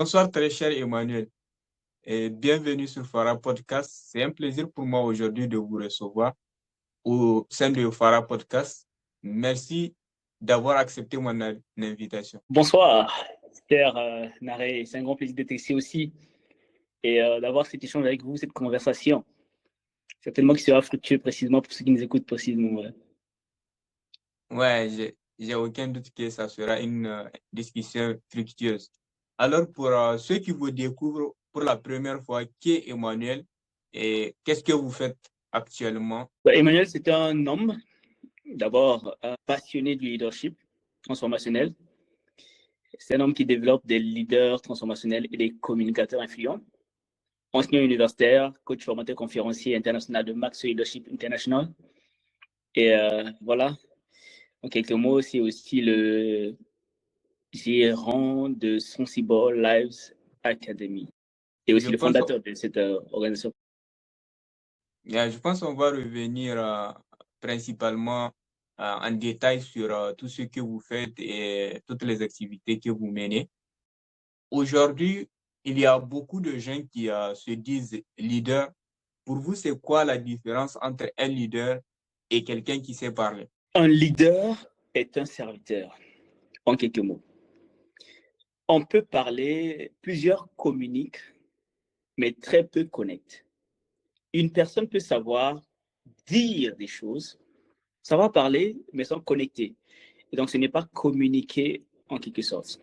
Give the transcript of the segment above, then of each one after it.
Bonsoir très cher Emmanuel et bienvenue sur Farah Podcast. C'est un plaisir pour moi aujourd'hui de vous recevoir au sein de Farah Podcast. Merci d'avoir accepté mon invitation. Bonsoir, cher Naré. C'est un grand plaisir d'être ici aussi et d'avoir cet échange avec vous, cette conversation. Certainement qui sera fructueux précisément pour ceux qui nous écoutent précisément. Ouais, j'ai aucun doute que ça sera une discussion fructueuse. Alors, pour ceux qui vous découvrent pour la première fois, qui est Emmanuel et qu'est-ce que vous faites actuellement? Emmanuel, c'est un homme, d'abord passionné du leadership transformationnel. C'est un homme qui développe des leaders transformationnels et des communicateurs influents. Enseignant universitaire, coach formateur conférencier international de Max Leadership International. Et voilà, en quelques mots, c'est aussi le gérant de Sensible Lives Academy et aussi Je le pense, fondateur de cette organisation. je pense qu'on va revenir principalement en détail sur tout ce que vous faites et toutes les activités que vous menez. Aujourd'hui, il y a beaucoup de gens qui se disent leaders. Pour vous, c'est quoi la différence entre un leader et quelqu'un qui sait parler? Un leader est un serviteur, en quelques mots. On peut parler, plusieurs communiquent, mais très peu connectent. Une personne peut savoir dire des choses, savoir parler, mais sans connecter. Et donc, ce n'est pas communiquer en quelque sorte.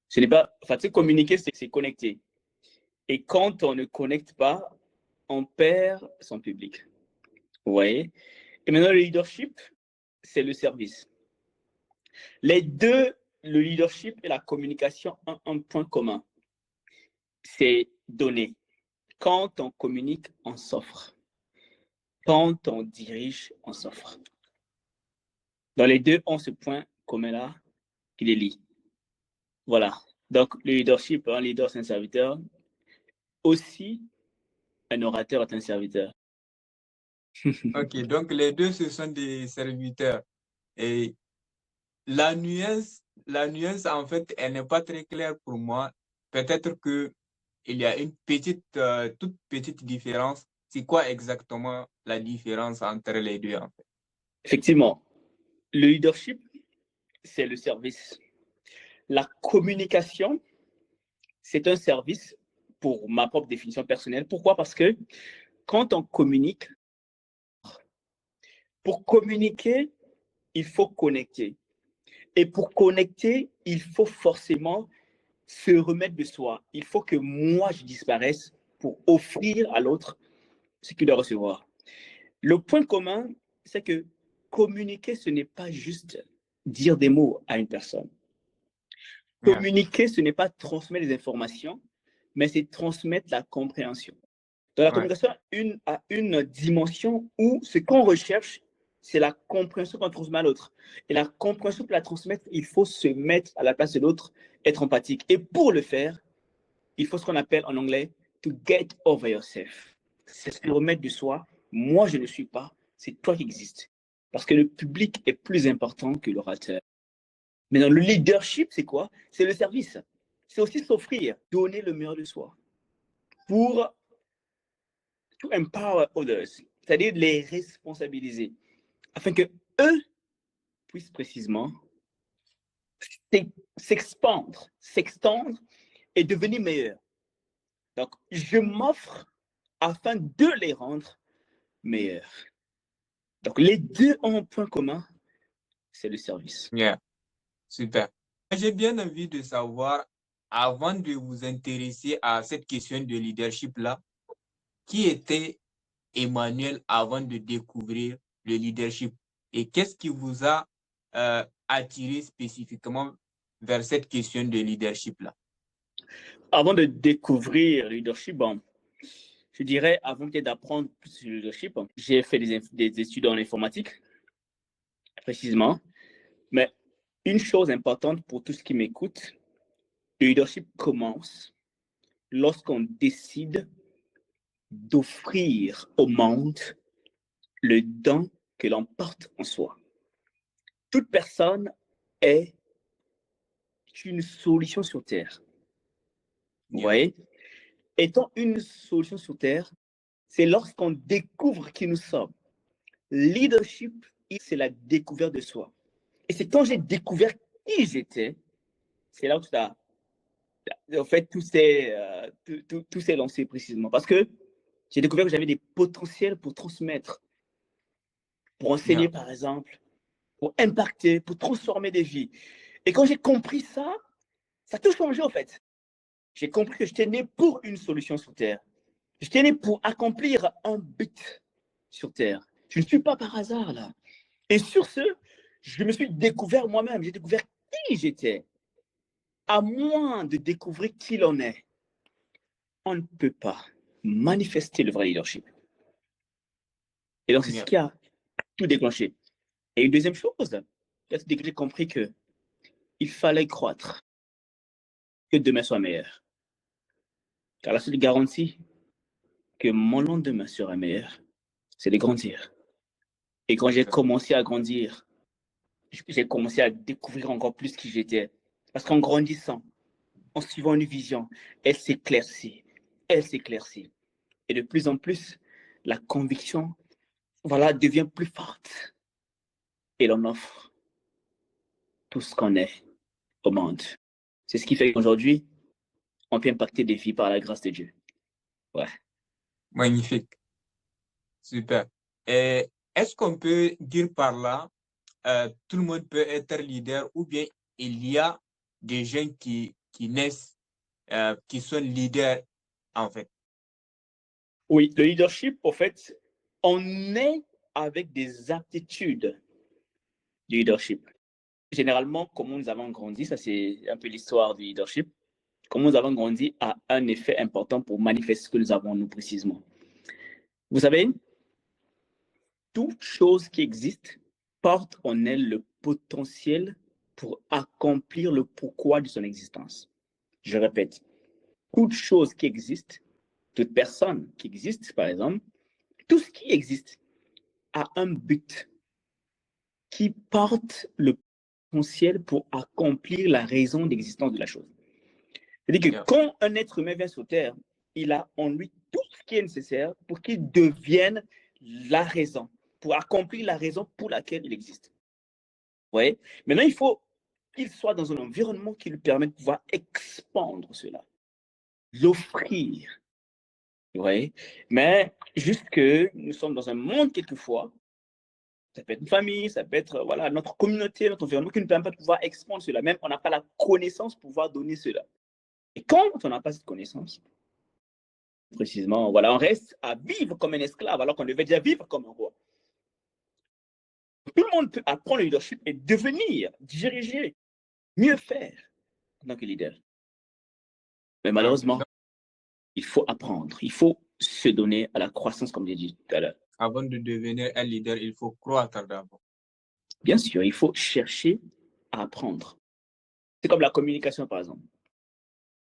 Ce n'est pas, enfin, tu sais, communiquer, c'est connecter. Et quand on ne connecte pas, on perd son public. Vous voyez? Et maintenant, le leadership, c'est le service. Les deux, le leadership et la communication, ont un point commun. C'est donner. Quand on communique, on s'offre. Quand on dirige, on s'offre. Dans les deux ont ce point commun-là qui les lie. Voilà. Donc, le leadership, un leader, c'est un serviteur. Aussi, un orateur est un serviteur. Ok, donc les deux, ce sont des serviteurs. Et la nuance, en fait, elle n'est pas très claire pour moi. Peut-être que il y a une petite, toute petite différence. C'est quoi exactement la différence entre les deux, en fait? Effectivement, le leadership, c'est le service. La communication, c'est un service pour ma propre définition personnelle. Pourquoi? Parce que quand on communique, pour communiquer, il faut connecter. Et pour connecter, il faut forcément se remettre de soi. Il faut que moi, je disparaisse pour offrir à l'autre ce qu'il doit recevoir. Le point commun, c'est que communiquer, ce n'est pas juste dire des mots à une personne. Yeah. Communiquer, ce n'est pas transmettre des informations, mais c'est transmettre la compréhension. Dans la Ouais. communication a une dimension où ce qu'on recherche, c'est la compréhension qu'on transmet à l'autre. Et la compréhension pour la transmettre, il faut se mettre à la place de l'autre, être empathique. Et pour le faire, il faut ce qu'on appelle en anglais to get over yourself. C'est se remettre de soi. Moi, je ne suis pas, c'est toi qui existes. Parce que le public est plus important que l'orateur. Mais dans le leadership, c'est quoi? C'est le service. C'est aussi s'offrir, donner le meilleur de soi pour to empower others, c'est-à-dire les responsabiliser, afin que eux puissent précisément s'expandre, s'extendre et devenir meilleurs. Donc, je m'offre afin de les rendre meilleurs. Donc, les deux ont un point commun, c'est le service. Yeah. Super. J'ai bien envie de savoir, avant de vous intéresser à cette question de leadership-là, qui était Emmanuel avant de découvrir le leadership et qu'est-ce qui vous a attiré spécifiquement vers cette question de leadership-là? Avant de découvrir le leadership, bon, je dirais, avant peut-être d'apprendre plus sur le leadership, j'ai fait des études en informatique, précisément. Mais une chose importante pour tous ceux qui m'écoutent, le leadership commence lorsqu'on décide d'offrir au monde le don que l'on porte en soi. Toute personne est une solution sur Terre. Vous voyez? Étant une solution sur Terre, c'est lorsqu'on découvre qui nous sommes. Leadership, c'est la découverte de soi. Et c'est quand j'ai découvert qui j'étais, c'est là où en fait, tout s'est lancé précisément. Parce que j'ai découvert que j'avais des potentiels pour transmettre, pour enseigner, par exemple, pour impacter, pour transformer des vies. Et quand j'ai compris ça, ça a tout changé, en fait. J'ai compris que j'étais né pour une solution sur Terre. J'étais né pour accomplir un but sur Terre. Je ne suis pas par hasard, là. Et sur ce, je me suis découvert moi-même. J'ai découvert qui j'étais. À moins de découvrir qui l'on est, on ne peut pas manifester le vrai leadership. Et donc, c'est ce qui a tout déclenché. Et une deuxième chose, dès que j'ai compris qu'il fallait croître, que demain soit meilleur. Car la seule garantie que mon lendemain sera meilleur, c'est de grandir. Et quand j'ai commencé à grandir, j'ai commencé à découvrir encore plus qui j'étais. Parce qu'en grandissant, en suivant une vision, elle s'éclaircit. Elle s'éclaircit. Et de plus en plus, la conviction, voilà, devient plus forte. Et l'on offre tout ce qu'on est au monde. C'est ce qui fait qu'aujourd'hui, on peut impacter des vies par la grâce de Dieu. Ouais. Magnifique. Super. Et est-ce qu'on peut dire par là, tout le monde peut être leader ou bien il y a des gens qui naissent, qui sont leaders en fait? Oui, le leadership, en fait, on est avec des aptitudes du leadership. Généralement, comment nous avons grandi, ça c'est un peu l'histoire du leadership, comment nous avons grandi a un effet important pour manifester ce que nous avons nous précisément. Vous savez, toute chose qui existe porte en elle le potentiel pour accomplir le pourquoi de son existence. Je répète, toute chose qui existe, toute personne qui existe, par exemple, tout ce qui existe a un but qui porte le potentiel pour accomplir la raison d'existence de la chose. C'est-à-dire que quand un être humain vient sur Terre, il a en lui tout ce qui est nécessaire pour qu'il devienne la raison, pour accomplir la raison pour laquelle il existe. Vous voyez? Maintenant, il faut qu'il soit dans un environnement qui lui permet de pouvoir expandre cela, l'offrir. Vous voyez? Mais juste que nous sommes dans un monde quelquefois, ça peut être une famille, ça peut être voilà, notre communauté, notre environnement qui ne permet pas de pouvoir expandre cela. Même on n'a pas la connaissance pour pouvoir donner cela. Et quand on n'a pas cette connaissance, précisément, voilà, on reste à vivre comme un esclave alors qu'on devait déjà vivre comme un roi. Tout le monde peut apprendre le leadership et devenir, diriger, mieux faire en tant que leader. Mais malheureusement, il faut apprendre, il faut se donner à la croissance, comme j'ai dit tout à l'heure. Avant de devenir un leader, il faut croître d'abord. Bien sûr, il faut chercher à apprendre. C'est comme la communication, par exemple.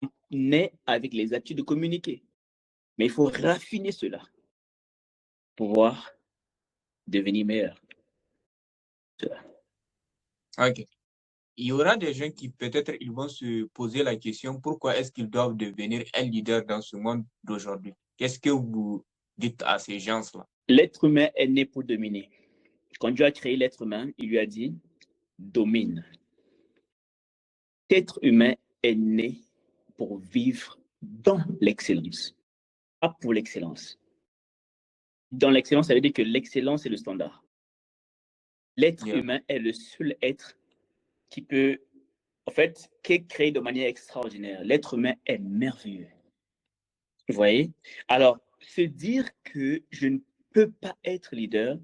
On naît avec les aptitudes de communiquer. Mais il faut raffiner cela pour pouvoir devenir meilleur. Ok. Il y aura des gens qui peut-être ils vont se poser la question pourquoi est-ce qu'ils doivent devenir un leader dans ce monde d'aujourd'hui? Qu'est-ce que vous dites à ces gens-là? L'être humain est né pour dominer. Quand Dieu a créé l'être humain, il lui a dit domine. L'être humain est né pour vivre dans l'excellence, pas pour l'excellence. Dans l'excellence, ça veut dire que l'excellence est le standard. L'être humain est le seul être qui peut, en fait, qui est créé de manière extraordinaire. L'être humain est merveilleux. Vous voyez? Alors, se dire que je ne peux pas être leader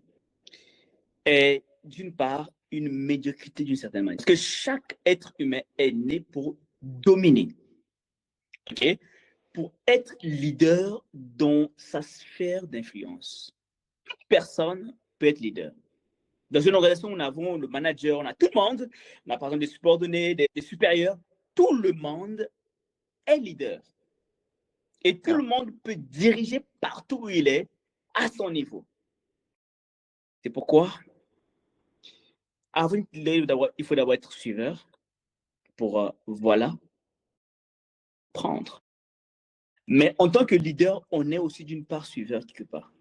est, d'une part, une médiocrité d'une certaine manière. Parce que chaque être humain est né pour dominer. OK? Pour être leader dans sa sphère d'influence. Toute personne peut être leader. Dans une organisation, nous avons le manager, on a tout le monde, on a par exemple des subordonnés, des supérieurs. Tout le monde est leader. Et tout le monde peut diriger partout où il est, à son niveau. C'est pourquoi, avant il faut d'abord être suiveur pour, voilà, prendre. Mais en tant que leader, on est aussi d'une part suiveur quelque part.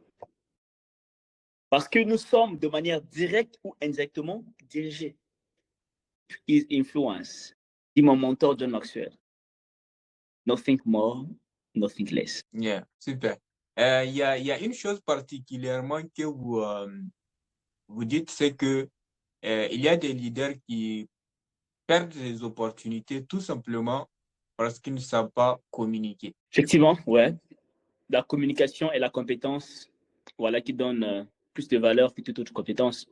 Parce que nous sommes de manière directe ou indirectement dirigés. His influence. Dit mon mentor John Maxwell. Nothing more, nothing less. Yeah, super. Il y a une chose particulièrement que vous dites, c'est que il y a des leaders qui perdent des opportunités tout simplement parce qu'ils ne savent pas communiquer. Effectivement, ouais. La communication et la compétence, voilà, qui donnent plus de valeur que toute autre compétence.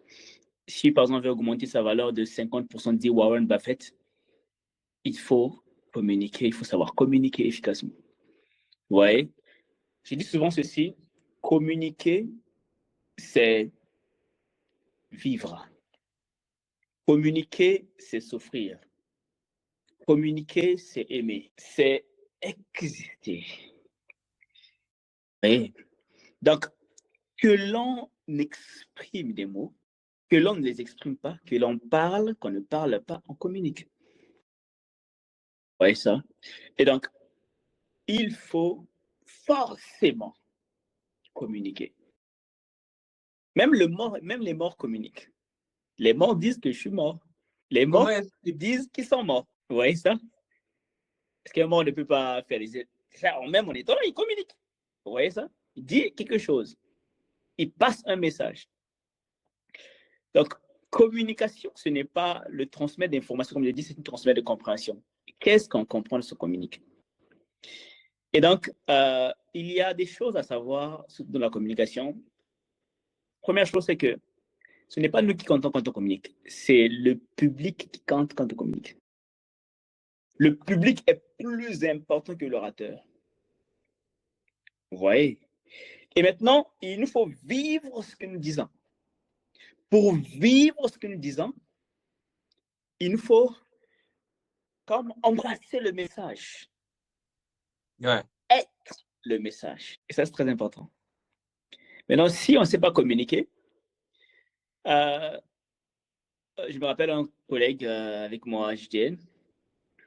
Si, par exemple, on veut augmenter sa valeur de 50%, dit Warren Buffett, il faut communiquer, il faut savoir communiquer efficacement. Vous voyez, je dis souvent ceci, communiquer, c'est vivre. Communiquer, c'est souffrir. Communiquer, c'est aimer. C'est exister. Oui. Donc, que l'on exprime des mots, que l'on ne les exprime pas, que l'on parle, qu'on ne parle pas, on communique. Vous voyez ça? Et donc, il faut forcément communiquer. Même les morts communiquent. Les morts disent que je suis mort. Les morts disent qu'ils sont morts. Vous voyez ça? Parce qu'un mort ne peut pas faire les... Même en étant là, il communique. Vous voyez ça? Il dit quelque chose. Il passe un message. Donc, communication, ce n'est pas le transmettre d'informations, comme je dis, c'est une transmettre de compréhension. Qu'est-ce qu'on comprend de ce communique? Et donc, il y a des choses à savoir dans la communication. Première chose, c'est que ce n'est pas nous qui comptons quand on communique, c'est le public qui compte quand on communique. Le public est plus important que l'orateur. Vous voyez? Et maintenant, il nous faut vivre ce que nous disons. Pour vivre ce que nous disons, il nous faut comme embrasser le message. Ouais. Être le message. Et ça, c'est très important. Maintenant, si on ne sait pas communiquer, je me rappelle un collègue avec moi à JTN.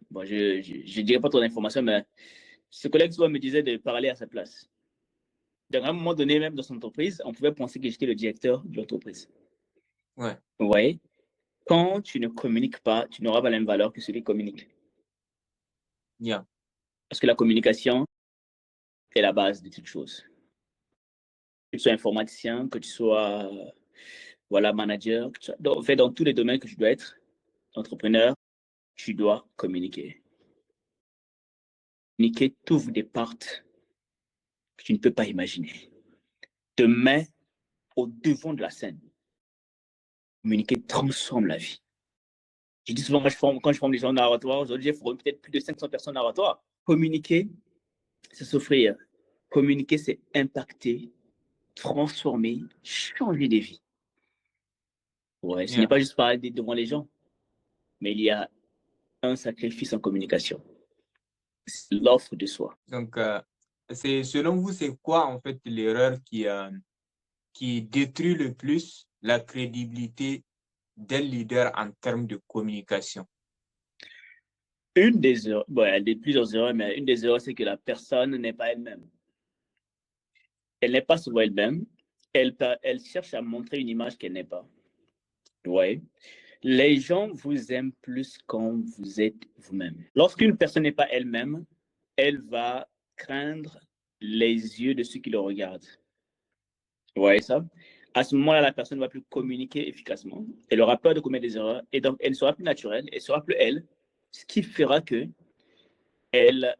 Bon, je ne dirai pas trop d'informations, mais ce collègue souvent me disait de parler à sa place. Donc, à un moment donné, même dans son entreprise, on pouvait penser que j'étais le directeur de l'entreprise. Ouais. Vous voyez? Quand tu ne communiques pas, tu n'auras pas la même valeur que celui qui communique. Yeah. Parce que la communication est la base de toute chose. Que tu sois informaticien, que tu sois manager, dans tous les domaines que tu dois être, entrepreneur, tu dois communiquer. Communiquer t'ouvre des portes que tu ne peux pas imaginer. Te met au devant de la scène. Communiquer transforme la vie. Je dis souvent, quand je forme des gens en oratoire, aujourd'hui, il faut peut-être plus de 500 personnes en oratoire. Communiquer, c'est s'offrir. Communiquer, c'est impacter, transformer, changer des vies. Ouais, ce n'est pas juste parler devant les gens, mais il y a un sacrifice en communication. C'est l'offre de soi. Donc, selon vous, c'est quoi en fait l'erreur qui détruit le plus la crédibilité d'un leader en termes de communication? Une des erreurs, bon, il y a plusieurs erreurs, mais une des erreurs, c'est que la personne n'est pas elle-même. Elle n'est pas souvent elle-même. Elle cherche à montrer une image qu'elle n'est pas. Ouais. Les gens vous aiment plus quand vous êtes vous-même. Lorsqu'une personne n'est pas elle-même, elle va craindre les yeux de ceux qui le regardent. Vous voyez ça? À ce moment-là, la personne ne va plus communiquer efficacement. Elle aura peur de commettre des erreurs et donc elle ne sera plus naturelle, elle ne sera plus elle, ce qui fera que elle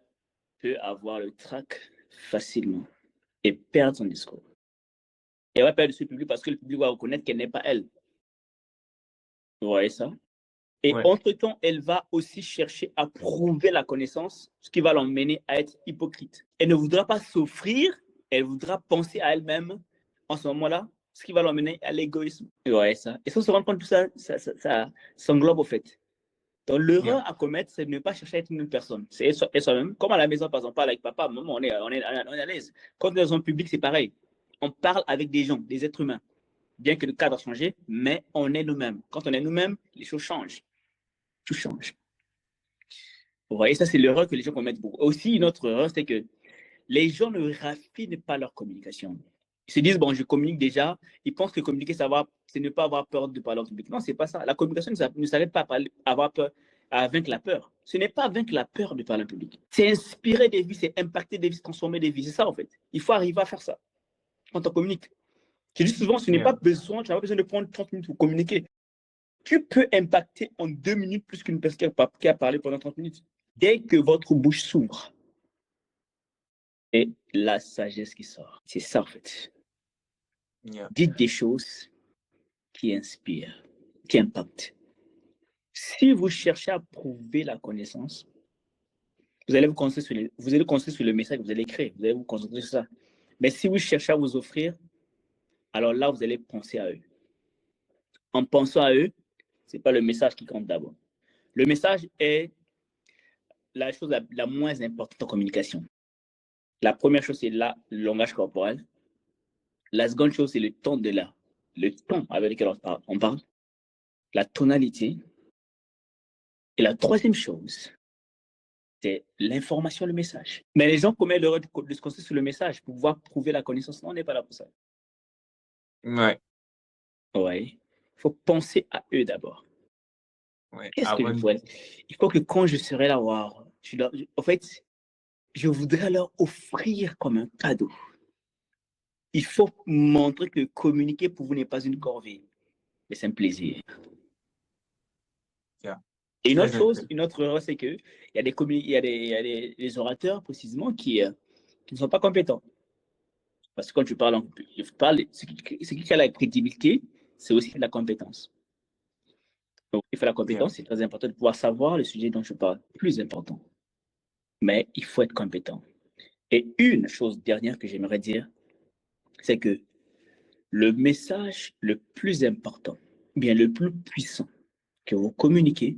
peut avoir le trac facilement et perdre son discours. Et elle va perdre ce public parce que le public va reconnaître qu'elle n'est pas elle. Vous voyez ça? Et entre-temps, elle va aussi chercher à prouver la connaissance, ce qui va l'emmener à être hypocrite. Elle ne voudra pas s'offrir, elle voudra penser à elle-même en ce moment-là, ce qui va l'emmener à l'égoïsme. Vous voyez ça? Et sans se rendre compte, tout ça, ça s'englobe au fait. Donc, l'erreur à commettre, c'est de ne pas chercher à être une personne. C'est être soi-même. Comme à la maison, par exemple, on parle avec papa, maman, on est à l'aise. Quand on est dans un public, c'est pareil. On parle avec des gens, des êtres humains. Bien que le cadre a changé, mais on est nous-mêmes. Quand on est nous-mêmes, les choses changent. Tout change. Vous voyez, ça, c'est l'erreur que les gens commettent beaucoup. Aussi, une autre erreur, c'est que les gens ne raffinent pas leur communication. Ils se disent, bon, je communique déjà. Ils pensent que communiquer, c'est ne pas avoir peur de parler en public. Non, c'est pas ça. La communication ne s'arrête pas à avoir peur, à vaincre la peur. Ce n'est pas vaincre la peur de parler en public. C'est inspirer des vies, c'est impacter des vies, transformer des vies. C'est ça, en fait. Il faut arriver à faire ça quand on communique. Je dis souvent, tu n'as pas besoin de prendre 30 minutes pour communiquer. Tu peux impacter en 2 minutes plus qu'une personne qui a parlé pendant 30 minutes. Dès que votre bouche s'ouvre, et la sagesse qui sort. C'est ça, en fait. Dites des choses qui inspirent, qui impactent. Si vous cherchez à prouver la connaissance, vous allez vous concentrer sur le message que vous allez créer. Vous allez vous concentrer sur ça. Mais si vous cherchez à vous offrir, alors là, vous allez penser à eux. En pensant à eux, ce n'est pas le message qui compte d'abord. Le message est la chose la moins importante en communication. La première chose, c'est le langage corporel. La seconde chose, c'est le ton avec lequel on parle, la tonalité. Et la troisième chose, c'est l'information, le message. Mais les gens commettent l'erreur de se concentrer sur le message pour pouvoir prouver la connaissance. Non, on n'est pas là pour ça. Ouais. Ouais. Il faut penser à eux d'abord. Ouais. Qu'est-ce que je pourrais... Il faut que quand je serai là, en fait, je voudrais leur offrir comme un cadeau. Il faut montrer que communiquer pour vous n'est pas une corvée, mais c'est un plaisir. Yeah. Et une autre erreur, c'est qu'il y a des orateurs, précisément, qui ne sont pas compétents. Parce que quand tu parles, ce qui crée la crédibilité, c'est aussi la compétence. Donc, il faut la compétence, c'est très important de pouvoir savoir le sujet dont je parle, plus important. Mais il faut être compétent. Et une chose dernière que j'aimerais dire, c'est que le message le plus important, bien le plus puissant que vous communiquez,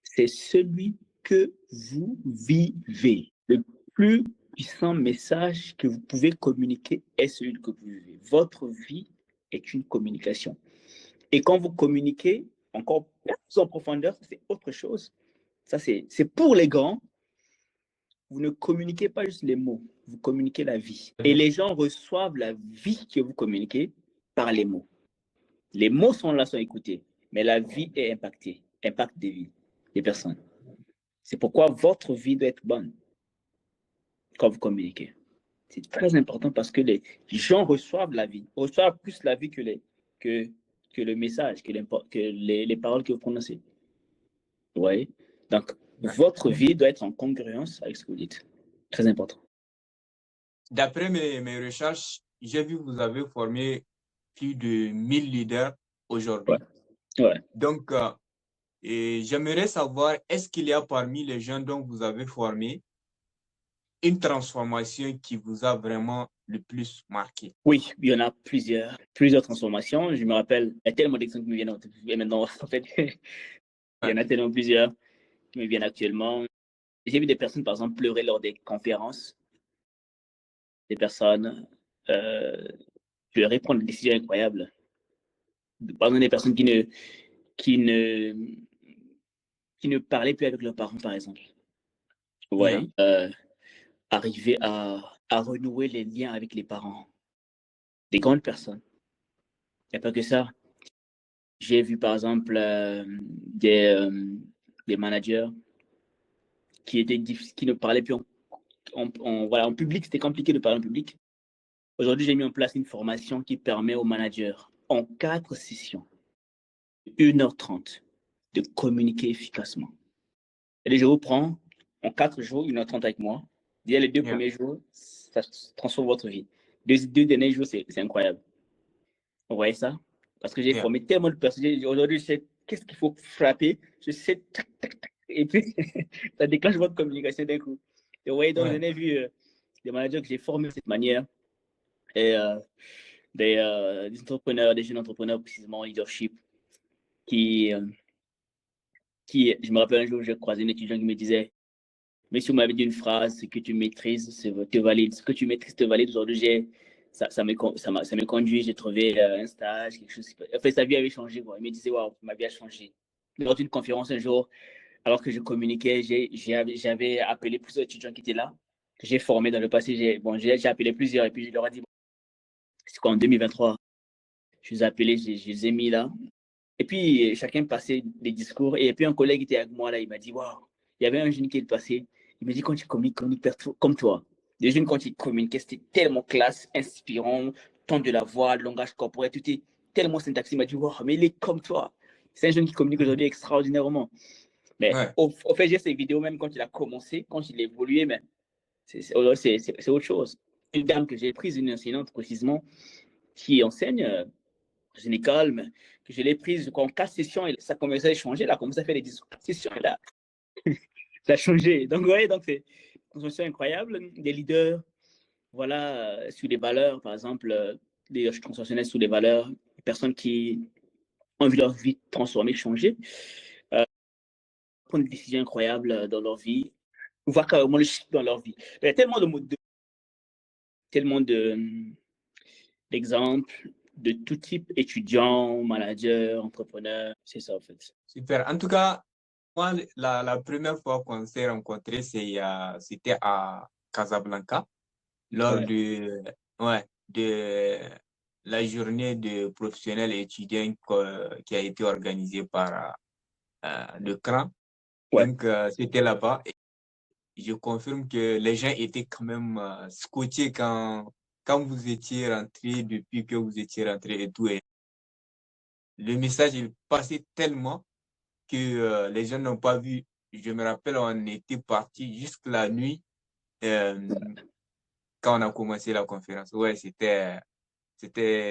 c'est celui que vous vivez. Le plus puissant message que vous pouvez communiquer est celui que vous vivez. Votre vie est une communication. Et quand vous communiquez encore plus en profondeur, c'est autre chose. Ça, c'est pour les grands. Vous ne communiquez pas juste les mots, vous communiquez la vie. Et les gens reçoivent la vie que vous communiquez par les mots. Les mots sont là, sont écoutés, mais la vie est impactée, impacte des vies, des personnes. C'est pourquoi votre vie doit être bonne quand vous communiquez. C'est très important parce que les gens reçoivent la vie, reçoivent plus la vie que le message, que les paroles que vous prononcez. Vous voyez? Donc, votre vie doit être en congruence avec ce que vous dites. Très important. D'après mes recherches, j'ai vu que vous avez formé plus de 1000 leaders aujourd'hui. Ouais. Donc, j'aimerais savoir, est-ce qu'il y a parmi les gens dont vous avez formé une transformation qui vous a vraiment le plus marqué? Oui, il y en a plusieurs transformations. Je me rappelle, il y a tellement d'exemples qui me viennent maintenant. En fait, il y en a tellement plusieurs qui me viennent actuellement. J'ai vu des personnes, par exemple, pleurer lors des conférences. Des personnes pleurer, prendre des décisions incroyables. Par exemple, des personnes qui ne parlaient plus avec leurs parents, par exemple. Ouais. Arriver à renouer les liens avec les parents. Des grandes personnes. Il n'y a pas que ça. J'ai vu, par exemple, des managers qui ne parlaient plus en public. C'était compliqué de parler en public. Aujourd'hui, j'ai mis en place une formation qui permet aux managers, en 4 sessions, 1h30, de communiquer efficacement. Et je vous prends en 4 jours, 1h30 avec moi. Dès les 2 premiers jours, ça transforme votre vie. 2 derniers jours, c'est incroyable. Vous voyez ça? Parce que j'ai formé tellement de personnes. Aujourd'hui, je sais qu'est-ce qu'il faut frapper. Je sais, tac, tac, tac. Et puis, ça déclenche votre communication d'un coup. Et vous voyez, donc, j'en ai vu des managers que j'ai formés de cette manière. Et des entrepreneurs, des jeunes entrepreneurs, précisément en leadership, qui, je me rappelle un jour, j'ai croisé un étudiant qui me disait, mais si vous m'avez dit une phrase, ce que tu maîtrises, te valide. Ce que tu maîtrises te valide. Aujourd'hui, ça me conduit, j'ai trouvé un stage, quelque chose. En fait, sa vie avait changé. Quoi. Il me disait, waouh, ma vie a changé. Lors d'une conférence un jour, alors que je communiquais, j'avais appelé plusieurs étudiants qui étaient là. que j'ai formés dans le passé. J'ai appelé plusieurs et puis je leur ai dit, c'est quoi, en 2023, je les ai appelés, je les ai mis là. Et puis, chacun passait des discours. Et puis, un collègue était avec moi là, il m'a dit, waouh, il y avait un jeune qui est passé. Il me dit, quand tu communiques comme toi, les jeunes, quand ils communiquaient, c'était tellement classe, inspirant, ton de la voix, le langage corporel, tout est tellement syntaxique. Il m'a dit, waouh, mais il est comme toi. C'est un jeune qui communique aujourd'hui extraordinairement. Mais Ouais. au fait, j'ai ces vidéos, même quand il a commencé, quand il évoluait, mais c'est autre chose. Une dame que j'ai prise, une enseignante précisément, qui enseigne dans une école, mais que je l'ai prise en 4 sessions, et ça commençait à changer, elle a commencé à faire des discours. 4 sessions, et là, ça a changé. Donc, vous voyez, donc c'est une construction incroyable. Des leaders, voilà, sur les valeurs, par exemple, des transactionnels sur les valeurs, des personnes qui ont vu leur vie transformée, changer, prendre des décisions incroyables dans leur vie, voir carrément le shift dans leur vie. Il y a tellement d'exemples de tout type, étudiants, managers, entrepreneurs, c'est ça en fait. Super. En tout cas, moi, la première fois qu'on s'est rencontrés, c'était à Casablanca, lors Ouais. de la journée de professionnels et étudiants qui a été organisée par le CRAN. Ouais. Donc, c'était là-bas. Et je confirme que les gens étaient quand même scotchés quand vous étiez rentré, depuis que vous étiez rentré et tout. Et le message, il passait tellement que les gens n'ont pas vu. Je me rappelle, on était parti jusque la nuit quand on a commencé la conférence. Ouais, c'était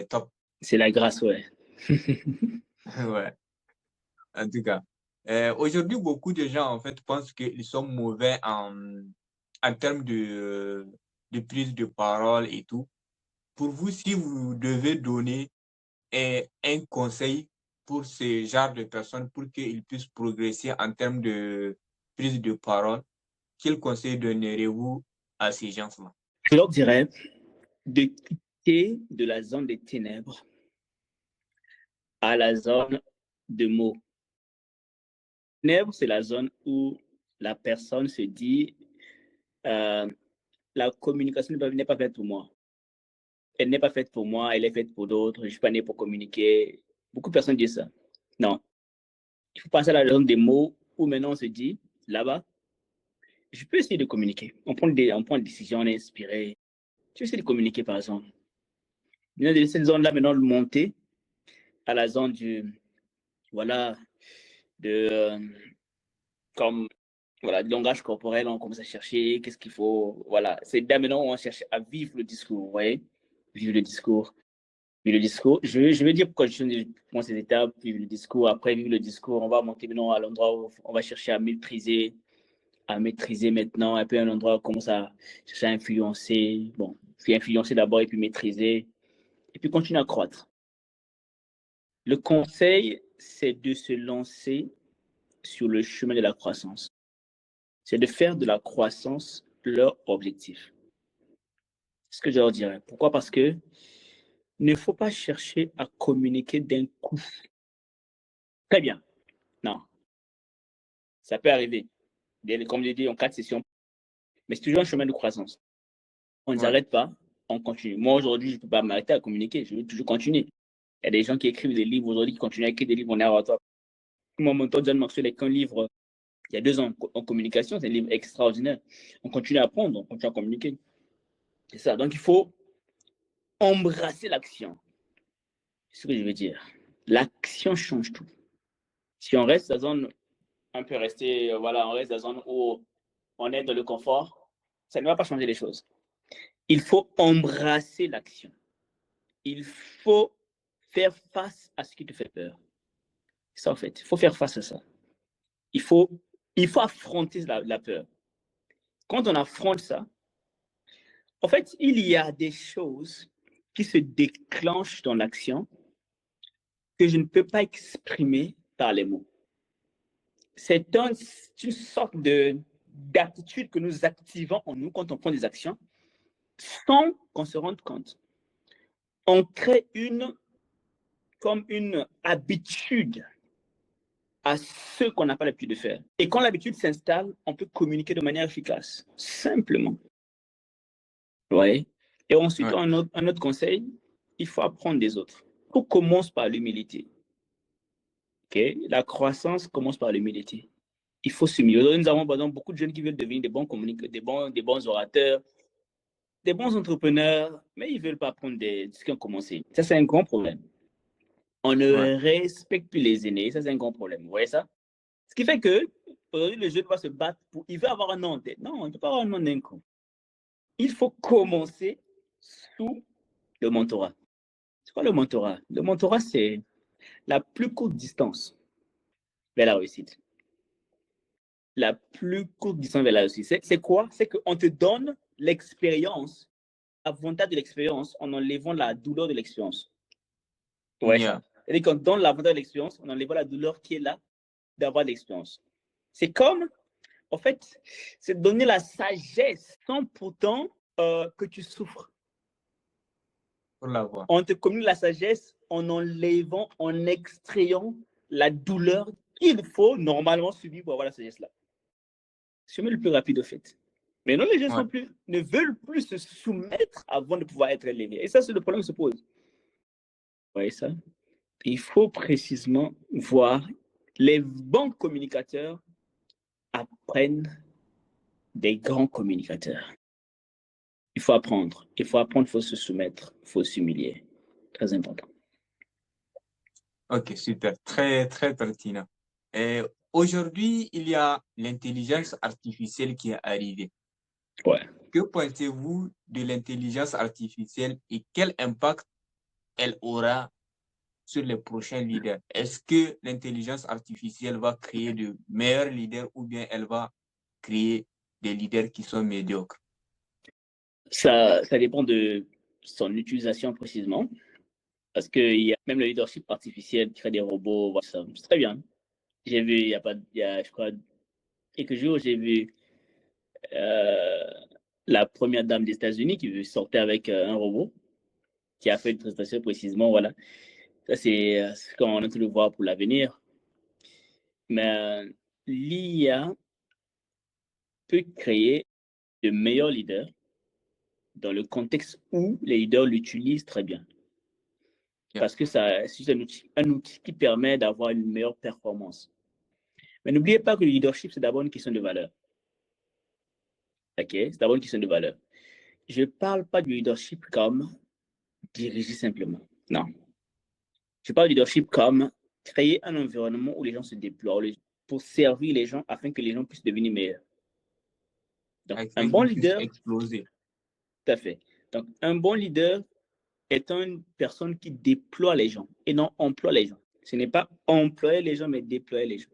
top. C'est la grâce, ouais. Ouais, en tout cas. Aujourd'hui, beaucoup de gens, en fait, pensent qu'ils sont mauvais en termes de prise de parole et tout. Pour vous, si vous devez donner un conseil pour ce genre de personnes pour qu'ils puissent progresser en termes de prise de parole, quel conseil donnerez-vous à ces gens-là? Je leur dirais de quitter de la zone des ténèbres à la zone de mots. Ténèbres, c'est la zone où la personne se dit euh, la communication n'est pas faite pour moi. Elle n'est pas faite pour moi, elle est faite pour d'autres. Je ne suis pas né pour communiquer. Beaucoup de personnes disent ça. Non. Il faut passer à la zone des mots où maintenant on se dit là-bas, je peux essayer de communiquer. On prend des décisions, on est inspiré. Tu essaies de communiquer par exemple. Maintenant, de cette zone-là, maintenant, de monter à la zone voilà, de, comme, voilà, du langage corporel, on commence à chercher, qu'est-ce qu'il faut, voilà. C'est là maintenant où on cherche à vivre le discours, vous voyez, vivre le discours. Vivre le discours, je vais dire pourquoi je prends ces étapes, vivre le discours, après vivre le discours, on va monter maintenant à l'endroit où on va chercher à maîtriser maintenant, un peu un endroit où on commence à chercher à influencer, bon, puis influencer d'abord et puis maîtriser, et puis continuer à croître. Le conseil, c'est de se lancer sur le chemin de la croissance. C'est de faire de la croissance leur objectif. C'est ce que je leur dirais. Pourquoi? Parce que il ne faut pas chercher à communiquer d'un coup. Très bien. Non, ça peut arriver. Comme je l'ai dit, en 4 sessions. Mais c'est toujours un chemin de croissance. On ne Ouais. s'arrête pas, on continue. Moi, aujourd'hui, je ne peux pas m'arrêter à communiquer. Je veux toujours continuer. Il y a des gens qui écrivent des livres aujourd'hui, qui continuent à écrire des livres en narratoire. Moi, mon mentor John Maxwell avec un livre il y a 2 ans en communication, c'est un livre extraordinaire. On continue à apprendre, on continue à communiquer. C'est ça. Donc, il faut embrasser l'action. C'est ce que je veux dire. L'action change tout. Si on reste dans la zone, un peu rester, voilà, on reste dans la zone où on est dans le confort, ça ne va pas changer les choses. Il faut embrasser l'action. Il faut faire face à ce qui te fait peur. C'est ça, en fait. Il faut faire face à ça. Il faut affronter la peur. Quand on affronte ça, en fait, il y a des choses qui se déclenchent dans l'action que je ne peux pas exprimer par les mots. C'est une sorte d'attitude que nous activons en nous quand on prend des actions sans qu'on se rende compte. On crée comme une habitude à ce qu'on n'a pas l'habitude de faire. Et quand l'habitude s'installe, on peut communiquer de manière efficace, simplement. Ouais. Et ensuite, Ouais. un autre conseil, il faut apprendre des autres. Tout commence par l'humilité. Okay? La croissance commence par l'humilité. Il faut s'humilier. Aujourd'hui, nous avons par exemple beaucoup de jeunes qui veulent devenir des bons communicateurs, des bons orateurs, des bons entrepreneurs, mais ils ne veulent pas apprendre ce qui ont commencé. Ça, c'est un grand problème. On ne Ouais. respecte plus les aînés. Ça, c'est un grand problème. Vous voyez ça? Ce qui fait que aujourd'hui, le jeune va se battre pour. Il veut avoir un nom en tête. Non, il ne peut pas avoir un nom d'un coup. Il faut commencer sous le mentorat. C'est quoi le mentorat? Le mentorat, c'est la plus courte distance vers la réussite. La plus courte distance vers la réussite. C'est quoi? C'est qu'on te donne l'expérience, l'avantage de l'expérience en enlevant la douleur de l'expérience. Ouais, Yeah. ça. C'est-à-dire qu'on donne l'avantage de l'expérience en enlevant la douleur qui est là d'avoir l'expérience. C'est comme, en fait, c'est donner la sagesse sans pourtant que tu souffres. Pour l'avoir. On te communique la sagesse en enlevant, en extrayant la douleur qu'il faut normalement subir pour avoir la sagesse-là. C'est le plus rapide au fait. Mais non, les gens Ouais. ne veulent plus se soumettre avant de pouvoir être élevés. Et ça, c'est le problème qui se pose. Vous voyez ça? Il faut précisément voir les bons communicateurs apprennent des grands communicateurs. Il faut apprendre, il faut se soumettre, il faut s'humilier. Très important. Ok, super. Très, très pertinent. Et aujourd'hui, il y a l'intelligence artificielle qui est arrivée. Ouais. Que pensez-vous de l'intelligence artificielle et quel impact elle aura sur les prochains leaders? Est-ce que l'intelligence artificielle va créer de meilleurs leaders ou bien elle va créer des leaders qui sont médiocres? Ça dépend de son utilisation précisément. Parce qu'il y a même le leadership artificiel qui crée des robots. Voilà, c'est très bien. J'ai vu, je crois, quelques jours, j'ai vu euh, la première dame des États-Unis qui sortait avec un robot qui a fait une présentation précisément. Voilà. Ça, c'est ce qu'on est en train de voir pour l'avenir. Mais l'IA peut créer de meilleurs leaders dans le contexte où les leaders l'utilisent très bien. Yeah. Parce que c'est un outil qui permet d'avoir une meilleure performance. Mais n'oubliez pas que le leadership, c'est d'abord une question de valeur. OK? C'est d'abord une question de valeur. Je ne parle pas du leadership comme diriger simplement. Non. Je parle du leadership comme créer un environnement où les gens se déploient pour servir les gens afin que les gens puissent devenir meilleurs. Donc, un Afin bon qu'ils puissent leader, exploser. tout à fait. Donc, un bon leader est une personne qui déploie les gens et non emploie les gens. Ce n'est pas employer les gens, mais déployer les gens.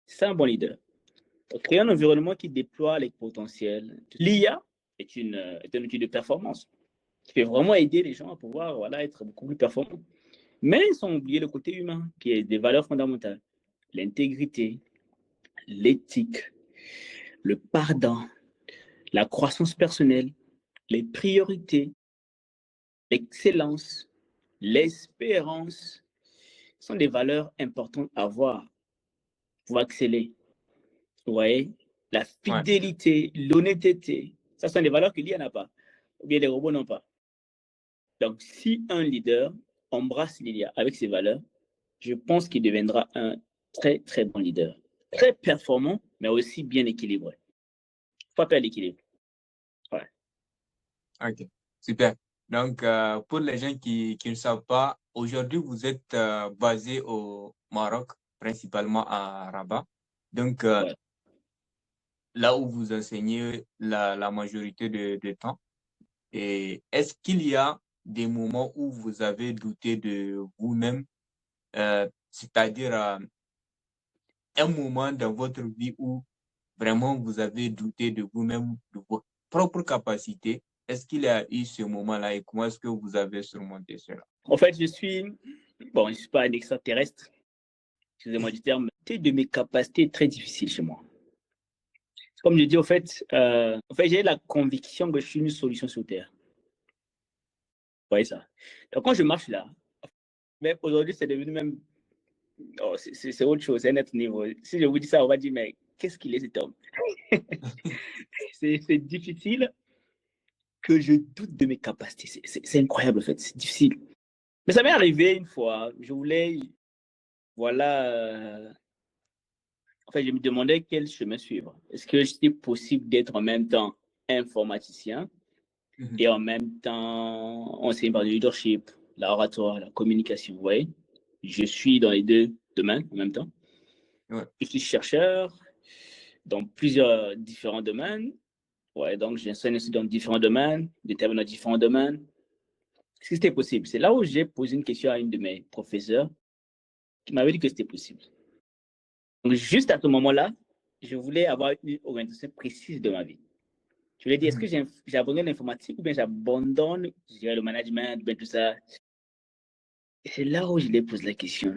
C'est un bon leader. Donc, créer un environnement qui déploie les potentiels. L'IA est un outil de performance qui peut vraiment aider les gens à pouvoir être beaucoup plus performants. Mais sans oublier le côté humain, qui est des valeurs fondamentales. L'intégrité, l'éthique, le pardon, la croissance personnelle, les priorités, l'excellence, l'espérance sont des valeurs importantes à avoir pour exceller. Vous voyez? La Ouais. fidélité, l'honnêteté, ça sont des valeurs que l'IA n'a pas, ou bien les robots n'ont pas. Donc, si un leader embrasse l'IA avec ses valeurs, je pense qu'il deviendra un très, très bon leader. Très performant, mais aussi bien équilibré. Il ne faut pas perdre l'équilibre. Ouais. Ok, super. Donc, pour les gens qui ne savent pas, aujourd'hui, vous êtes basé au Maroc, principalement à Rabat. Donc, Ouais. là où vous enseignez la majorité de temps. Et est-ce qu'il y a des moments où vous avez douté de vous-même, c'est-à-dire un moment dans votre vie où vraiment vous avez douté de vous-même, de vos propres capacités? Est-ce qu'il y a eu ce moment-là et comment est-ce que vous avez surmonté cela? En fait, je ne suis pas un extraterrestre, excusez-moi du terme, de mes capacités très difficiles chez moi. Comme je dis, en fait j'ai la conviction que je suis une solution sur Terre. Vous voyez ça? Donc, quand je marche là, même aujourd'hui, c'est devenu même. Oh, c'est autre chose, c'est un autre niveau. Si je vous dis ça, on va dire, mais qu'est-ce qu'il est cet homme? C'est difficile que je doute de mes capacités. C'est incroyable, en fait. C'est difficile. Mais ça m'est arrivé une fois. Je voulais, voilà. En fait, je me demandais quel chemin suivre. Est-ce que c'était possible d'être en même temps informaticien et en même temps enseignant par le leadership, l'oratoire, la communication? Vous voyez, je suis dans les deux domaines en même temps. Ouais. Je suis chercheur dans plusieurs différents domaines. Ouais, donc j'enseigne aussi dans différents domaines, j'interviens dans différents domaines. Est-ce que c'était possible? C'est là où j'ai posé une question à une de mes professeurs qui m'avait dit que c'était possible. Donc, juste à ce moment-là, je voulais avoir une orientation précise de ma vie. Je lui ai dit, est-ce que j'abandonne l'informatique ou bien j'abandonne, je dirais, le management, bien tout ça? Et c'est là où je lui pose la question.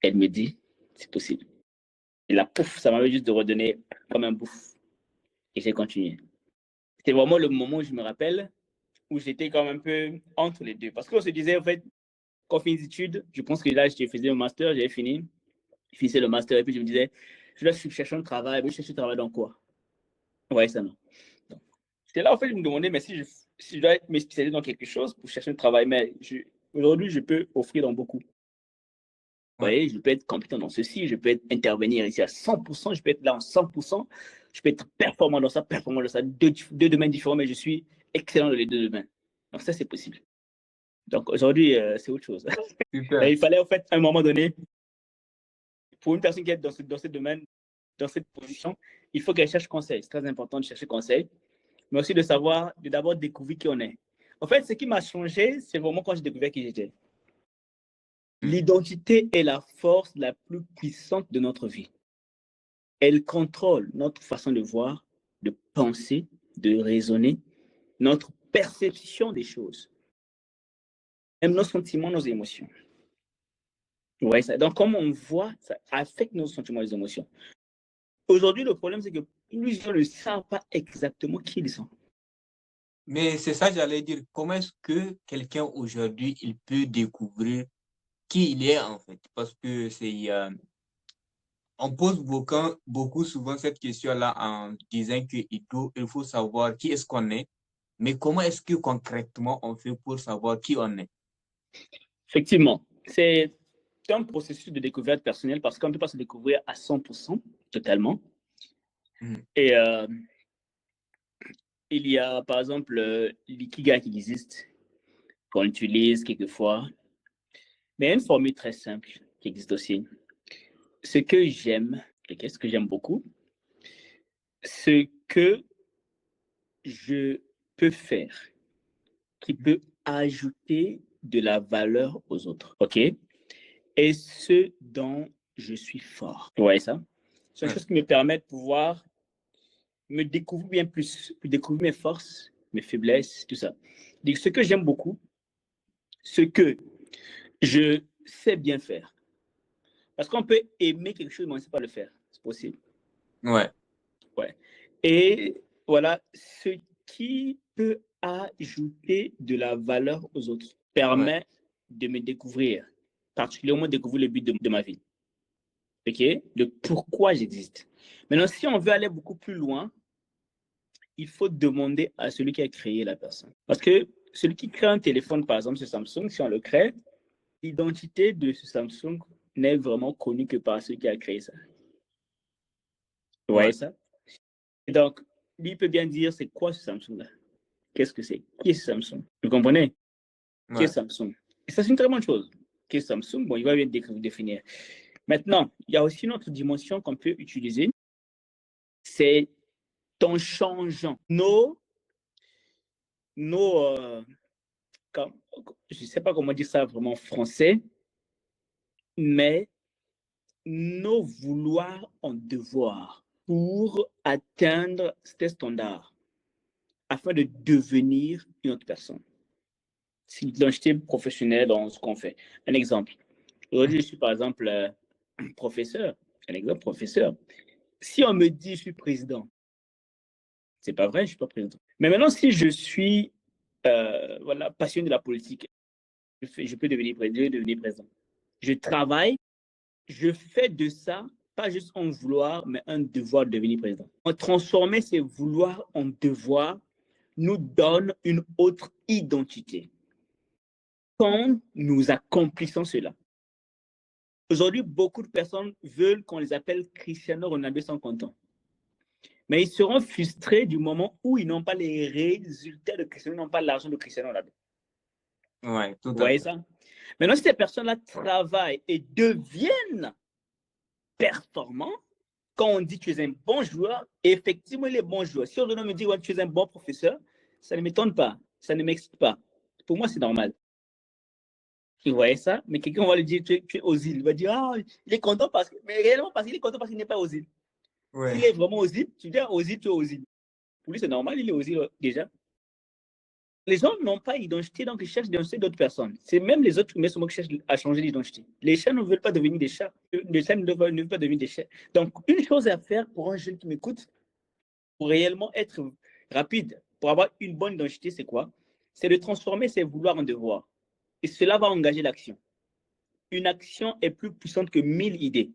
Elle me dit, c'est possible. Et là, pouf, ça m'avait juste de redonner comme un bouffe. Et j'ai continué. C'était vraiment le moment où je me rappelle, où j'étais comme un peu entre les deux. Parce qu'on se disait, en fait, quand on fait des études, je pense que là, je faisais un master, j'avais fini. Je finissais le master et puis je me disais, je dois chercher un travail, mais je cherche un travail dans quoi? Ouais, ça non. C'était là, en fait, je me demandais, mais si je dois me spécialiser dans quelque chose pour chercher un travail, mais aujourd'hui, je peux offrir dans beaucoup. Vous voyez, je peux être compétent dans ceci, je peux intervenir ici à 100%, je peux être là en 100%, je peux être performant dans ça, deux domaines différents, mais je suis excellent dans les deux domaines. Donc ça, c'est possible. Donc aujourd'hui, c'est autre chose. Super. Il fallait, en fait, à un moment donné, pour une personne qui est dans ce domaine, dans cette position, il faut qu'elle cherche conseil. C'est très important de chercher conseil, mais aussi de savoir, de d'abord découvrir qui on est. En fait, ce qui m'a changé, c'est vraiment quand j'ai découvert qui j'étais. L'identité est la force la plus puissante de notre vie. Elle contrôle notre façon de voir, de penser, de raisonner, notre perception des choses, même nos sentiments, nos émotions. Ouais, ça. Donc, comme on voit, ça affecte nos sentiments et nos émotions. Aujourd'hui, le problème, c'est que plusieurs ne savent pas exactement qui ils sont. Mais c'est ça, j'allais dire. Comment est-ce que quelqu'un aujourd'hui, il peut découvrir qui il est en fait? Parce que on pose beaucoup souvent cette question-là en disant il faut savoir qui est-ce qu'on est, mais comment est-ce que concrètement on fait pour savoir qui on est? Effectivement, c'est un processus de découverte personnelle parce qu'on ne peut pas se découvrir à 100% totalement. Et il y a par exemple l'ikigai qui existe, qu'on utilise quelquefois, mais il y a une formule très simple qui existe aussi. Ce que j'aime, ce que j'aime beaucoup, ce que je peux faire, qui peut ajouter de la valeur aux autres, ok? Et ce dont je suis fort. Vous voyez ça? C'est une chose qui me permet de pouvoir me découvrir bien plus, découvrir mes forces, mes faiblesses, tout ça. Donc, ce que j'aime beaucoup, ce que je sais bien faire. Parce qu'on peut aimer quelque chose, mais on ne sait pas le faire. C'est possible. Ouais. Ouais. Et voilà, ce qui peut ajouter de la valeur aux autres permet de me découvrir, particulièrement découvrir le but de ma vie. OK? De pourquoi j'existe. Maintenant, si on veut aller beaucoup plus loin, il faut demander à celui qui a créé la personne. Parce que celui qui crée un téléphone, par exemple, ce Samsung, si on le crée, l'identité de ce Samsung n'est vraiment connue que par celui qui a créé ça. Vous voyez ça? Et donc, lui peut bien dire, c'est quoi ce Samsung-là? Qu'est-ce que c'est? Qui est ce Samsung? Vous comprenez? Qui est Samsung? Et ça, c'est une très bonne chose. Qui est Samsung? Bon, il va bien définir. Maintenant, il y a aussi une autre dimension qu'on peut utiliser. C'est en changeant je ne sais pas comment dire ça vraiment en français, mais nos vouloirs en devoir pour atteindre ces standards afin de devenir une autre personne. C'est l'identité professionnelle dans ce qu'on fait. Un exemple. Aujourd'hui, je suis par exemple professeur. Un exemple, professeur. Si on me dit je suis président, c'est pas vrai, je suis pas président. Mais maintenant, si je suis voilà, passionné de la politique, je peux devenir président. Je travaille, je fais de ça, pas juste un vouloir, mais un devoir de devenir président. On transformer ces vouloirs en devoirs nous donne une autre identité. Quand nous accomplissons cela, aujourd'hui, beaucoup de personnes veulent qu'on les appelle Cristiano Ronaldo sans content. Mais ils seront frustrés du moment où ils n'ont pas les résultats de Cristiano, n'ont pas l'argent de Cristiano Ronaldo. Ouais, tout Vous à voyez fait. ça? Maintenant, si ces personnes-là travaillent et deviennent performants, quand on dit que tu es un bon joueur, effectivement, il est bon joueur. Si on me dit que tu es un bon professeur, ça ne m'étonne pas, ça ne m'excite pas. Pour moi, c'est normal. Vous voyez ça? Mais quelqu'un va lui dire tu es aux îles. Il va dire ah, il est content parce que. Mais réellement, parce qu'il est content parce qu'il n'est pas aux îles. Ouais. S'il est vraiment aux îles, tu dis aux îles, tu es aux îles. Pour lui, c'est normal, il est aux îles déjà. Les gens n'ont pas d'identité, donc ils cherchent d'identité d'autres personnes. C'est même les autres humains qui cherchent à changer d'identité. Les chats ne veulent pas devenir des chats. Les chats ne veulent pas devenir des chats. Donc, une chose à faire pour un jeune qui m'écoute, pour réellement être rapide, pour avoir une bonne identité, c'est quoi? C'est de transformer ses vouloirs en devoirs. Et cela va engager l'action. Une action est plus puissante que 1000 idées.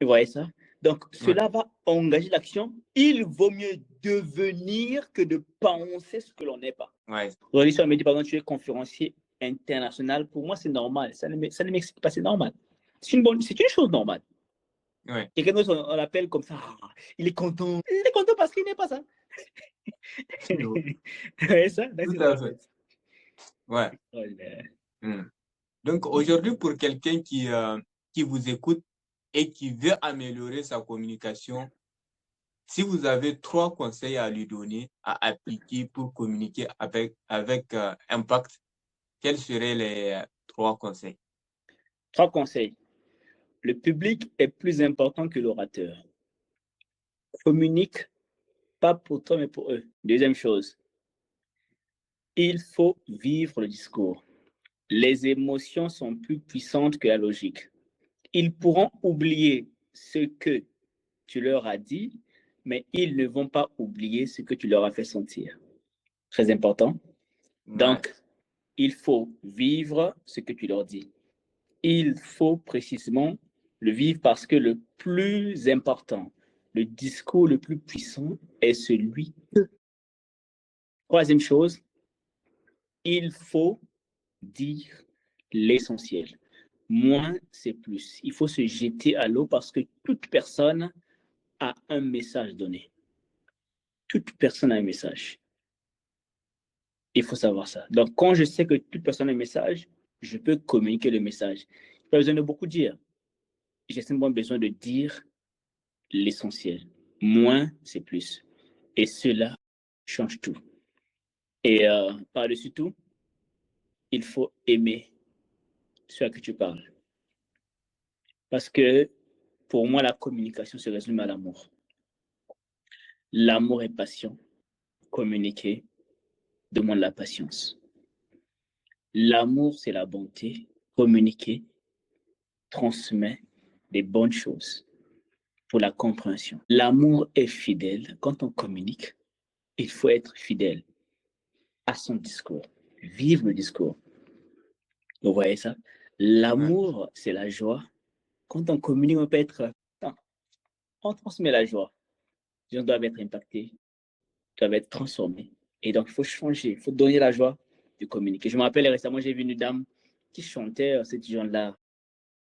Vous voyez ça? Donc, cela va engager l'action. Il vaut mieux devenir que de penser ce que l'on n'est pas. Ouais. Aujourd'hui, si on me dit, par exemple, tu es conférencier international, pour moi, c'est normal. Ça ne m'excite pas, c'est normal. C'est une chose normale. Ouais. Quelqu'un d'autre, on l'appelle comme ça. Ah, il est content. Il est content parce qu'il n'est pas ça. Vous voyez ça? Tout à fait. Ouais. Donc, aujourd'hui, pour quelqu'un qui vous écoute et qui veut améliorer sa communication, si vous avez 3 conseils à lui donner, à appliquer pour communiquer avec impact, quels seraient les 3 conseils? 3 conseils. Le public est plus important que l'orateur. Communique pas pour toi, mais pour eux. Deuxième chose, il faut vivre le discours. Les émotions sont plus puissantes que la logique. Ils pourront oublier ce que tu leur as dit, mais ils ne vont pas oublier ce que tu leur as fait sentir. Très important. Donc, il faut vivre ce que tu leur dis. Il faut précisément le vivre parce que le plus important, le discours le plus puissant est celui que. Troisième chose, il faut dire l'essentiel. Moins, c'est plus. Il faut se jeter à l'eau parce que toute personne a un message donné. Toute personne a un message. Il faut savoir ça. Donc, quand je sais que toute personne a un message, je peux communiquer le message. Je n'ai pas besoin de beaucoup dire. J'ai simplement besoin de dire l'essentiel. Moins, c'est plus. Et cela change tout. Et par-dessus tout, il faut aimer ce à qui tu parles. Parce que pour moi, la communication se résume à l'amour. L'amour est passion. Communiquer demande la patience. L'amour, c'est la bonté. Communiquer transmet des bonnes choses pour la compréhension. L'amour est fidèle. Quand on communique, il faut être fidèle à son discours. Vivre le discours. Vous voyez ça? L'amour, c'est la joie. Quand on communique, on peut être... On transmet la joie. Les gens doivent être impactés, doivent être transformés. Et donc, il faut changer, il faut donner la joie de communiquer. Je me rappelle récemment, j'ai vu une dame qui chantait, cette jeune-là.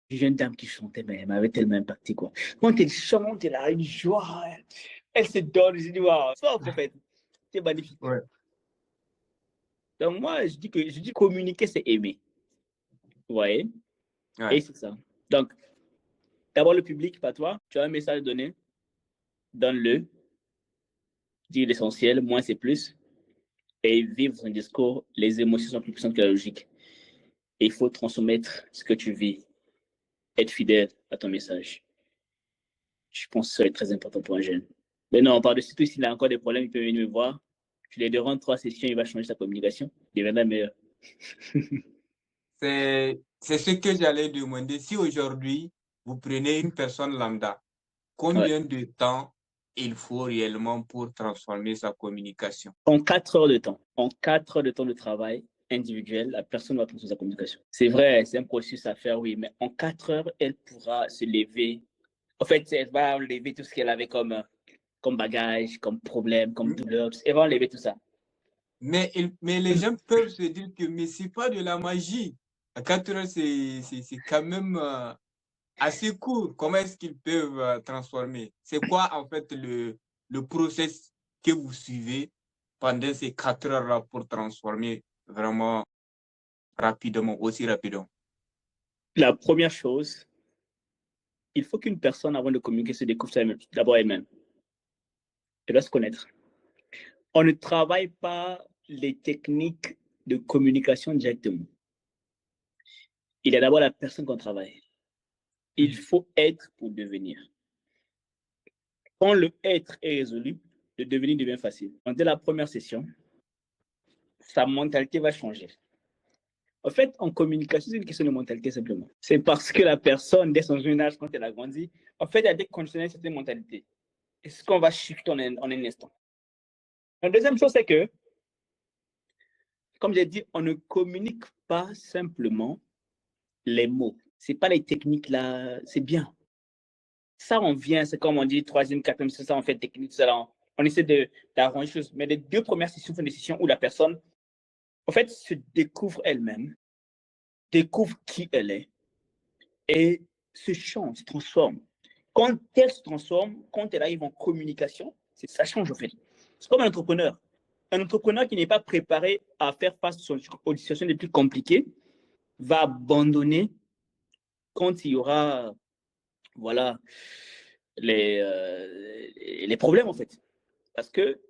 Une jeune dame qui chantait, mais elle m'avait tellement impacté, quoi. Quand elle chante, elle a une joie, elle se donne. Je dis, waouh, sois un prophète, c'est magnifique. Ouais. Donc, moi, je dis communiquer, c'est aimer. Vous voyez? Et c'est ça. Donc, d'abord, le public, pas toi. Tu as un message à donner, donne-le. Dis l'essentiel, moins c'est plus. Et vivre son discours, les émotions sont plus puissantes que la logique. Et il faut transmettre ce que tu vis, être fidèle à ton message. Je pense que ça va être très important pour un jeune. Mais non, par-dessus tout, s'il a encore des problèmes, il peut venir me voir. Je lui donne 3 sessions, il va changer sa communication. Il deviendra meilleur. C'est ce que j'allais demander. Si aujourd'hui, vous prenez une personne lambda, combien de temps il faut réellement pour transformer sa communication? En 4 heures de temps. En 4 heures de temps de travail individuel, la personne va transformer sa communication. C'est vrai, c'est un processus à faire, oui, mais en 4 heures, elle pourra se lever. En fait, elle va enlever tout ce qu'elle avait comme comme bagage, comme problème, comme douleur. Elle va enlever tout ça. Mais les gens peuvent se dire que mais c'est pas de la magie. À 4 heures, c'est quand même assez court. Comment est-ce qu'ils peuvent transformer? C'est quoi en fait le process que vous suivez pendant ces 4 heures-là pour transformer vraiment rapidement, aussi rapidement? La première chose, il faut qu'une personne, avant de communiquer, se découvre d'abord elle-même. Elle doit se connaître. On ne travaille pas les techniques de communication directement. Il y a d'abord la personne qu'on travaille. Il faut être pour devenir. Quand le être est résolu, le devenir devient facile. Donc, dès la première session, sa mentalité va changer. En fait, en communication, c'est une question de mentalité simplement. C'est parce que la personne, dès son jeune âge, quand elle a grandi, en fait, elle a été conditionnée à cette mentalité. Et c'est ce qu'on va shifter en un instant. La deuxième chose, c'est que, comme j'ai dit, on ne communique pas simplement les mots. Ce n'est pas les techniques là, c'est bien. Ça, on vient, c'est comme on dit, troisième, quatrième, c'est ça, on fait technique, ça, on essaie d'arranger les choses. Mais les deux premières sessions sont des sessions où la personne, en fait, se découvre elle-même, découvre qui elle est et se change, se transforme. Quand elle se transforme, quand elle arrive en communication, ça change en fait. C'est comme un entrepreneur. Un entrepreneur qui n'est pas préparé à faire face aux situations les plus compliquées va abandonner quand il y aura, voilà, les problèmes en fait. Parce que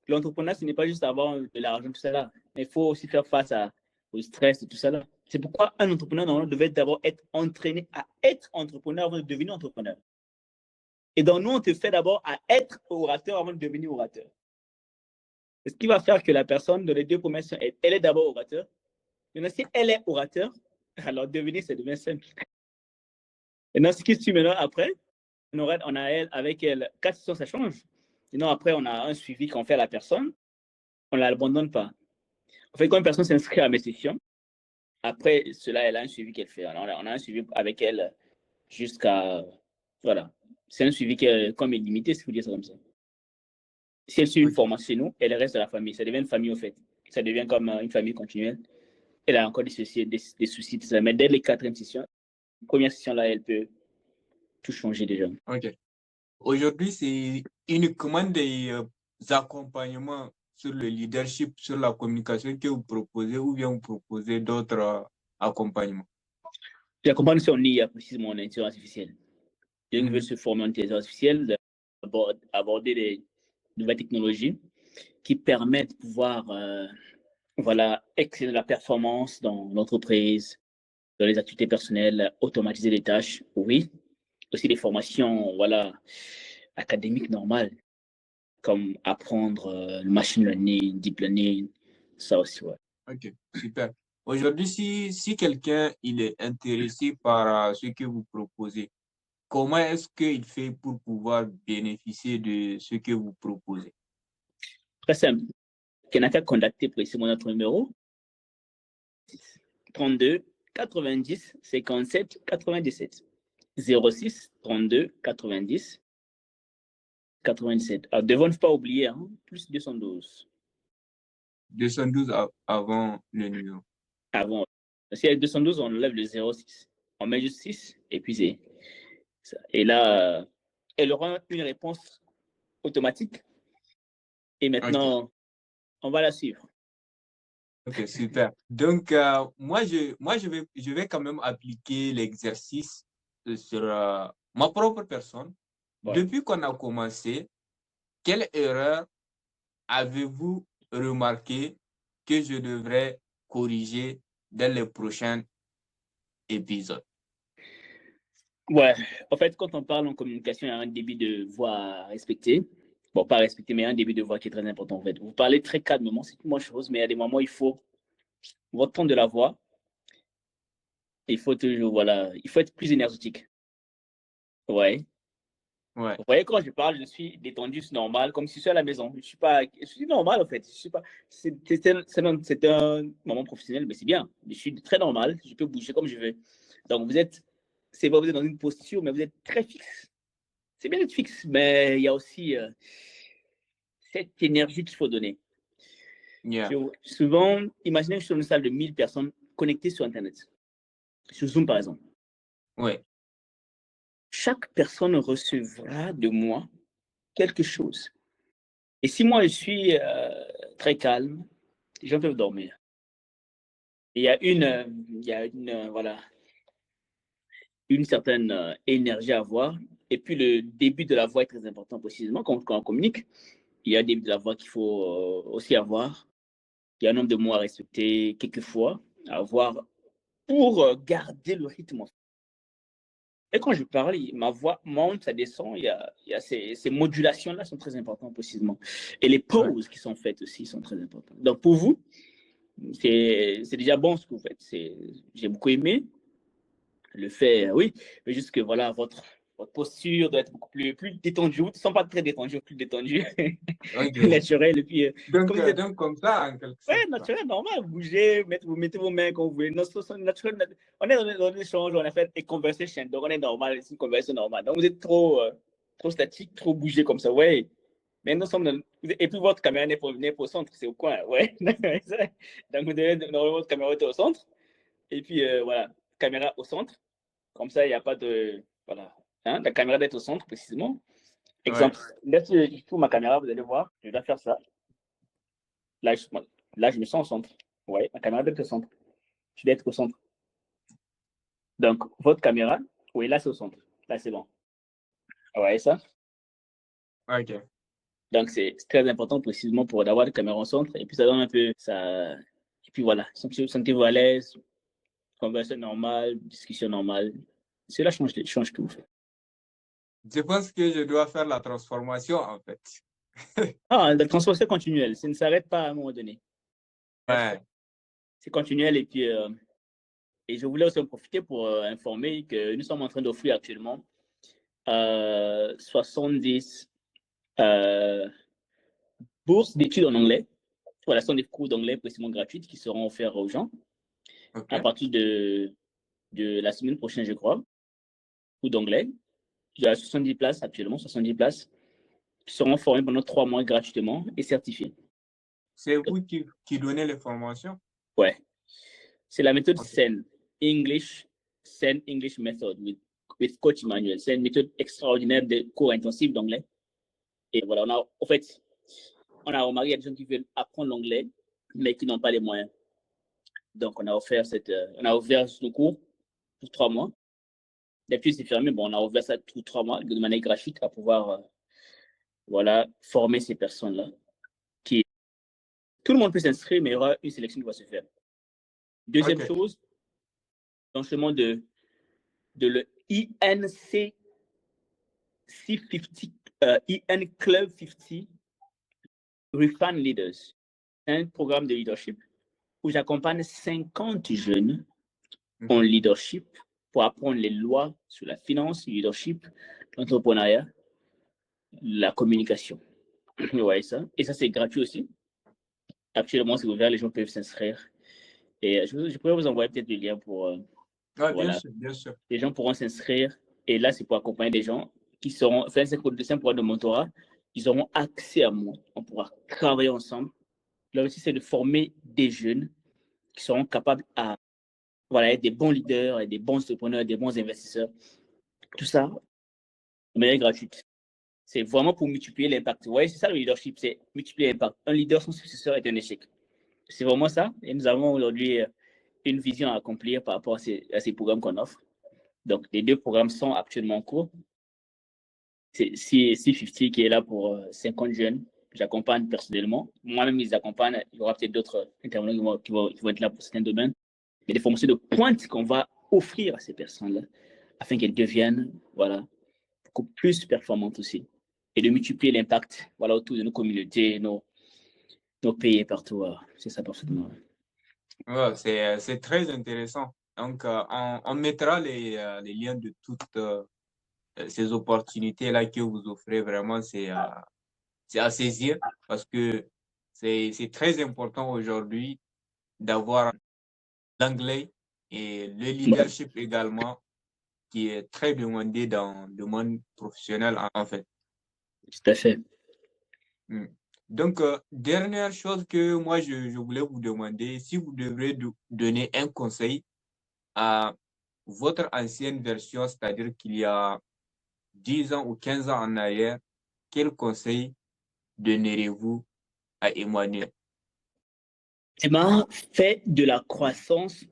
l'entrepreneuriat, ce n'est pas juste avoir de l'argent, tout ça là. Mais il faut aussi faire face au stress et tout ça là. C'est pourquoi un entrepreneur, normalement, devait d'abord être entraîné à être entrepreneur avant de devenir entrepreneur. Et donc, nous, on te fait d'abord à être orateur avant de devenir orateur. C'est ce qui va faire que la personne, dans les deux premières sessions, elle est d'abord orateur. Maintenant, si elle est orateur, alors devenir, ça devient simple. Et dans ce qui suit maintenant, après, on a elle, avec elle, 4 sessions, ça change. Sinon, après, on a un suivi qu'on fait à la personne. On ne l'abandonne pas. En fait, quand une personne s'inscrit à mes sessions, après cela, elle a un suivi qu'elle fait. Alors, on a un suivi avec elle jusqu'à. Voilà. C'est un suivi qui est comme illimité, si vous dire ça comme ça. Si elle suit une formation chez nous, elle reste à la famille. Ça devient une famille, au fait. Ça devient comme une famille continuelle. Elle a encore des soucis, tout ça. Mais dès les 4e sessions, la première session, là, elle peut tout changer déjà. OK. Aujourd'hui, c'est uniquement des accompagnements sur le leadership, sur la communication que vous proposez ou bien vous proposez d'autres accompagnements? J'accompagne sur l'IA, précisément en intelligence artificielle. Les gens qui veulent se former en intelligence artificielle, aborder des nouvelles technologies qui permettent de pouvoir exceller la performance dans l'entreprise, dans les activités personnelles, automatiser les tâches, oui. Aussi des formations académiques normales, comme apprendre le machine learning, deep learning, ça aussi, ouais. OK, super. Aujourd'hui, si quelqu'un il est intéressé par ce que vous proposez, comment est-ce qu'il fait pour pouvoir bénéficier de ce que vous proposez? Très simple. Il n'a qu'à contacter précisément notre numéro 32 90 57 97 06 32 90 97. Alors, devant ne pas oublier, plus 212. 212 avant le numéro. Avant. Si il y a 212, on enlève le 06. On met juste 6 et puis c'est ça. Et là, elle aura une réponse automatique. Et maintenant, on va la suivre. OK, super. Donc, moi, je vais quand même appliquer l'exercice sur ma propre personne. Ouais. Depuis qu'on a commencé, quelle erreur avez-vous remarqué que je devrais corriger dans les prochains épisodes? Ouais, en fait, quand on parle en communication, il y a un débit de voix à respecter. Bon, pas respecter, mais il y a un débit de voix qui est très important, en fait. Vous parlez très calmement, c'est une bonne chose, mais il y a des moments où il faut votre ton de la voix. Il faut toujours, il faut être plus énergétique. Ouais. Ouais. Vous voyez, quand je parle, je suis détendu, c'est normal, comme si je suis à la maison. Je suis normal, en fait. Je suis pas, c'est un moment professionnel, mais c'est bien. Je suis très normal, je peux bouger comme je veux. Donc, vous êtes dans une posture, mais vous êtes très fixe. C'est bien d'être fixe, mais il y a aussi cette énergie qu'il faut donner. Yeah. Souvent, imaginez que je suis dans une salle de 1000 personnes connectées sur Internet, sur Zoom par exemple. Ouais. Chaque personne recevra de moi quelque chose. Et si moi je suis très calme, les gens peuvent dormir. Et il y a voilà, une certaine énergie à avoir. Et puis le début de la voix est très important précisément quand on communique. Il y a un début de la voix qu'il faut aussi avoir. Il y a un nombre de mots à respecter quelquefois, à avoir pour garder le rythme. Et quand je parle, ma voix monte, ça descend. Il y a ces modulations-là sont très importantes précisément. Et les pauses qui sont faites aussi sont très importantes. Donc pour vous, c'est déjà bon ce que vous faites. J'ai beaucoup aimé le fait, oui, mais juste que voilà, votre posture doit être beaucoup plus détendue. Vous ne sentez pas très détendu, plus détendu, Ok. naturel. Et puis, Donc, comme vous êtes donc, comme ça, en quelque ouais, sorte. naturel, normal, vous bougez, vous mettez vos mains quand vous voulez. Non, c'est naturel. On est dans un échange, on a fait une conversation, donc on est normal, c'est une conversation normale. Donc vous êtes trop statique, trop bougé comme ça, ouais. Mais nous sommes et puis votre caméra n'est pas au centre, c'est au coin, ouais. Donc vous devez, normalement, votre caméra est au centre. Et puis voilà, caméra au centre. Comme ça, il n'y a pas de. Voilà. Hein, la caméra doit être au centre, précisément. Exemple, là, si je tourne ma caméra, vous allez voir, je dois faire ça. Là, je me sens au centre. Ouais, ma caméra doit être au centre. Je dois être au centre. Donc, votre caméra, oui, là, c'est au centre. Là, c'est bon. Ouais, ça. Ok. Donc, c'est très important, précisément, pour d'avoir la caméra au centre. Et puis, ça donne un peu ça. Et puis, voilà. Sentez-vous à l'aise. Conversation normale, discussion normale. Cela change tout. Je pense que je dois faire la transformation, en fait. Ah, la transformation continuelle, ça ne s'arrête pas à un moment donné. Ouais. C'est continuel et puis et je voulais aussi en profiter pour informer que nous sommes en train d'offrir actuellement 70 bourses d'études en anglais. Voilà, ce sont des cours d'anglais précisément gratuits qui seront offerts aux gens à Ok. partir de la semaine prochaine, je crois. Cours d'anglais. Il y a 70 places actuellement, 70 places qui seront formées pendant 3 mois gratuitement et certifiées. C'est vous qui donnez les formations? Ouais. C'est la méthode Ok. SEN, SEN English Method with Coach Emmanuel. C'est une méthode extraordinaire de cours intensifs d'anglais. Et voilà, on a remarqué qu'il y a des gens qui veulent apprendre l'anglais, mais qui n'ont pas les moyens. Donc, on a ouvert ce cours pour 3 mois. Depuis, c'est fermé. Bon, on a ouvert ça pour 3 mois de manière gratuite à pouvoir, voilà, former ces personnes-là. Tout le monde peut s'inscrire, mais il y aura une sélection qui va se faire. Deuxième Ok. chose, lancement de le INC C50, IN Club 50 Refine Leaders. C'est un programme de leadership où j'accompagne 50 jeunes en leadership pour apprendre les lois sur la finance, le leadership, l'entrepreneuriat, la communication. Vous voyez ça? Et ça, c'est gratuit aussi. Actuellement, c'est ouvert, les gens peuvent s'inscrire. Et je pourrais vous envoyer peut-être le lien pour. Ah, bien Voilà. sûr, bien sûr. Les gens pourront s'inscrire. Et là, c'est pour accompagner des gens qui seront. Enfin, c'est un programme de mentorat. Ils auront accès à moi. On pourra travailler ensemble. Là aussi, c'est de former des jeunes qui seront capables à voilà, être des bons leaders, et des bons entrepreneurs, des bons investisseurs. Tout ça de manière gratuite. C'est vraiment pour multiplier l'impact. Vous voyez, c'est ça le leadership, c'est multiplier l'impact. Un leader sans successeur est un échec. C'est vraiment ça. Et nous avons aujourd'hui une vision à accomplir par rapport à ces programmes qu'on offre. Donc, les 2 programmes sont actuellement en cours. C'est C50 qui est là pour 50 jeunes. J'accompagne personnellement. Moi-même, ils accompagnent. Il y aura peut-être d'autres intervenants qui vont être là pour certains domaines. Il y a des formations de pointe qu'on va offrir à ces personnes-là afin qu'elles deviennent voilà, beaucoup plus performantes aussi. Et de multiplier l'impact voilà, autour de nos communautés, nos pays partout. C'est ça parfaitement. Ouais, c'est très intéressant. Donc, on mettra les liens de toutes ces opportunités-là que vous offrez. Vraiment, c'est à saisir parce que c'est très important aujourd'hui d'avoir l'anglais et le Ouais, leadership également qui est très demandé dans le monde professionnel en fait. tout à fait. Mm. Donc, dernière chose que moi, je voulais vous demander, si vous devrez donner un conseil à votre ancienne version, c'est-à-dire qu'il y a 10 ans ou 15 ans en arrière, quel conseil donnerez-vous à Emmanuel? Emma, fais de la croissance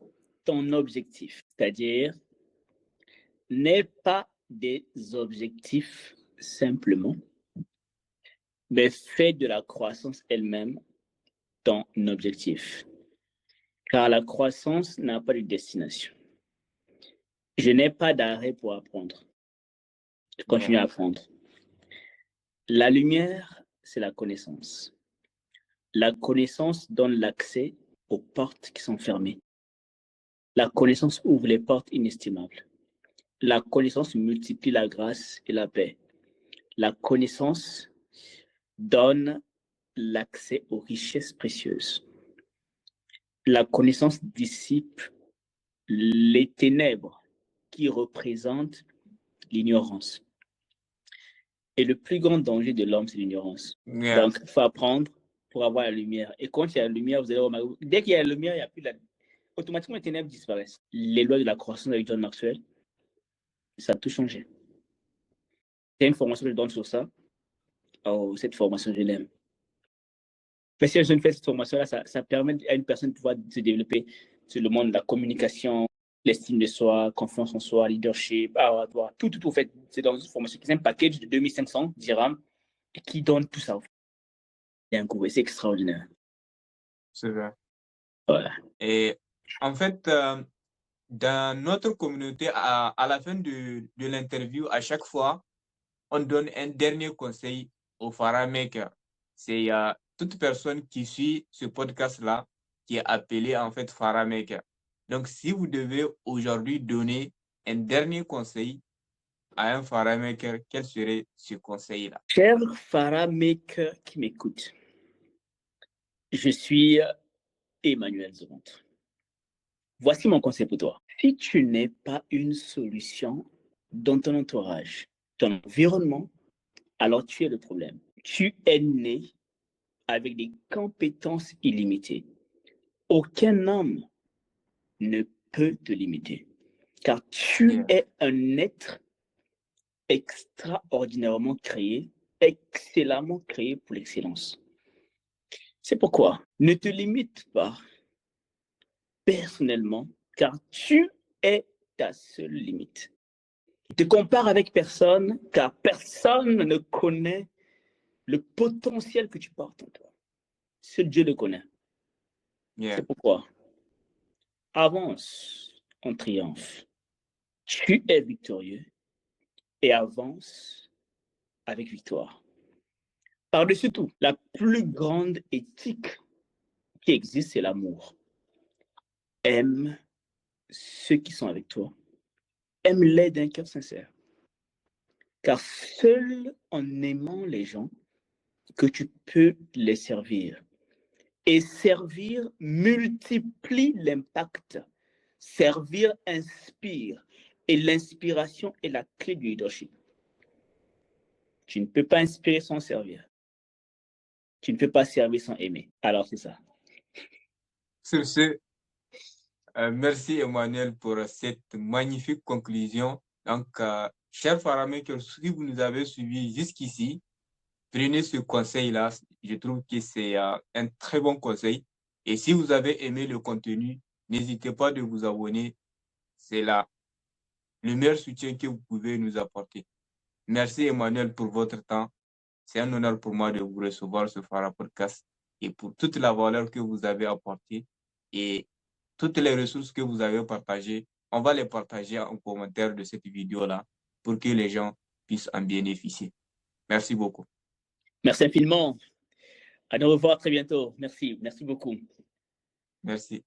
ton objectif, c'est-à-dire n'aie pas des objectifs simplement, mais fais de la croissance elle-même ton objectif. Car la croissance n'a pas de destination. Je n'ai pas d'arrêt pour apprendre. Je continue à apprendre. La lumière, c'est la connaissance. La connaissance donne l'accès aux portes qui sont fermées. La connaissance ouvre les portes inestimables. La connaissance multiplie la grâce et la paix. La connaissance donne l'accès aux richesses précieuses. La connaissance dissipe les ténèbres qui représentent l'ignorance. Et le plus grand danger de l'homme, c'est l'ignorance. Yeah. Donc, il faut apprendre pour avoir la lumière. Et quand il y a la lumière, vous allez remarquer, dès qu'il y a la lumière, il n'y a plus la... Automatiquement, les ténèbres disparaissent. Les lois de la croissance avec John Maxwell, ça a tout changé. Il y a une formation que je donne sur ça. Oh, cette formation, je l'aime. Mais si je ne fais cette formation-là, ça permet à une personne de pouvoir se développer sur le monde de la communication, l'estime de soi, confiance en soi, leadership, tout au fait. C'est dans une formation qui est un package de 2500 dirhams et qui donne tout ça. Il y a un cours, c'est extraordinaire. C'est vrai. Ouais. Et en fait, dans notre communauté, à la fin de l'interview, à chaque fois, on donne un dernier conseil aux Farah Makers. C'est toute personne qui suit ce podcast-là qui est appelée en fait Farah Maker. Donc, si vous devez aujourd'hui donner un dernier conseil à un Farah Maker, quel serait ce conseil-là? Cher Farah Maker qui m'écoute, je suis Emmanuel Zomont. Voici mon conseil pour toi. Si tu n'es pas une solution dans ton entourage, ton environnement, alors tu es le problème. Tu es né avec des compétences illimitées. Aucun homme ne peut te limiter, car tu es un être extraordinairement créé, excellemment créé pour l'excellence. C'est pourquoi ne te limite pas personnellement, car tu es ta seule limite. Ne te compare avec personne, car personne ne connaît le potentiel que tu portes en toi. Seul Dieu le connaît. C'est pourquoi avance en triomphe. Tu es victorieux et avance avec victoire. Par-dessus tout, la plus grande éthique qui existe, c'est l'amour. Aime ceux qui sont avec toi. Aime-les d'un cœur sincère. Car seul en aimant les gens que tu peux les servir. Et servir multiplie l'impact. Servir inspire. Et l'inspiration est la clé du leadership. Tu ne peux pas inspirer sans servir. Tu ne peux pas servir sans aimer. Alors c'est ça. Sur ce, merci Emmanuel pour cette magnifique conclusion. Donc, chers Farah Makers, si vous nous avez suivis jusqu'ici, prenez ce conseil-là. Je trouve que c'est un très bon conseil. Et si vous avez aimé le contenu, n'hésitez pas de vous abonner. C'est là le meilleur soutien que vous pouvez nous apporter. Merci Emmanuel pour votre temps. C'est un honneur pour moi de vous recevoir sur Farah Podcast et pour toute la valeur que vous avez apportée et toutes les ressources que vous avez partagées. On va les partager en commentaire de cette vidéo-là pour que les gens puissent en bénéficier. Merci beaucoup. Merci infiniment. À nous revoir très bientôt. Merci. Merci beaucoup. Merci.